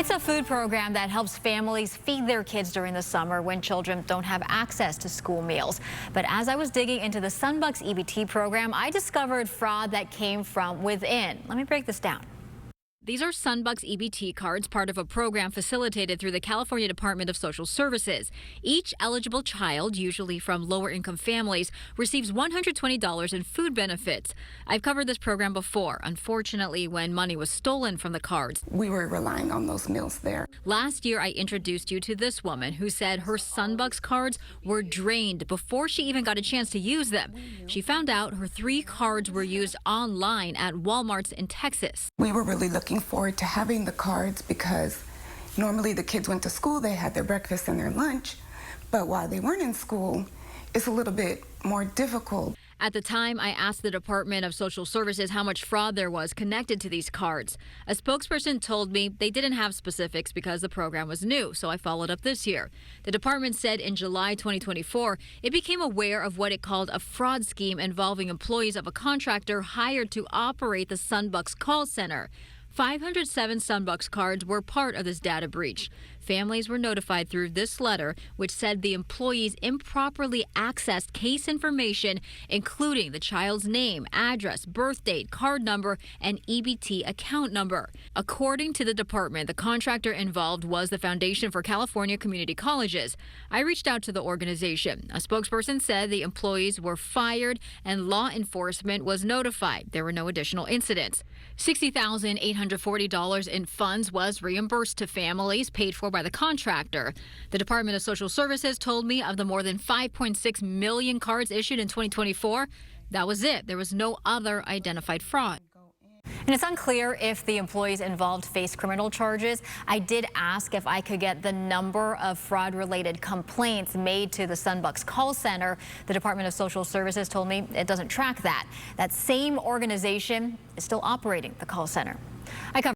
It's a food program that helps families feed their kids during the summer when children don't have access to school meals. But as I was digging into the Sunbucks EBT program, I discovered fraud that came from within. Let me break this down. These are Sunbucks EBT cards, part of a program facilitated through the California Department of Social Services. Each eligible child, usually from lower-income families, receives $120 in food benefits. I've covered this program before, unfortunately, when money was stolen from the cards. We were relying on those meals there. Last year, I introduced you to this woman who said her Sunbucks cards were drained before she even got a chance to use them. She found out her 3 cards were used online at Walmart's in Texas. We were really looking forward to having the cards because normally the kids went to school, they had their breakfast and their lunch, but while they weren't in school, it's a little bit more difficult. At the time, I asked the Department of Social Services how much fraud there was connected to these cards. A spokesperson told me they didn't have specifics because the program was new, so I followed up this year. The department said in July 2024, it became aware of what it called a fraud scheme involving employees of a contractor hired to operate the Sunbucks call center. 507 Sunbucks cards were part of this data breach. Families were notified through this letter, which said the employees improperly accessed case information, including the child's name, address, birth date, card number, and EBT account number. According to the department, the contractor involved was the Foundation for California Community Colleges. I reached out to the organization. A spokesperson said the employees were fired and law enforcement was notified. There were no additional incidents. $60,840 in funds was reimbursed to families paid for by the contractor. The Department of Social Services told me of the more than 5.6 million cards issued in 2024, that was it. There was no other identified fraud. And it's unclear if the employees involved face criminal charges. I did ask if I could get the number of fraud-related complaints made to the Sunbucks call center. The Department of Social Services told me it doesn't track that. That same organization is still operating the call center. I covered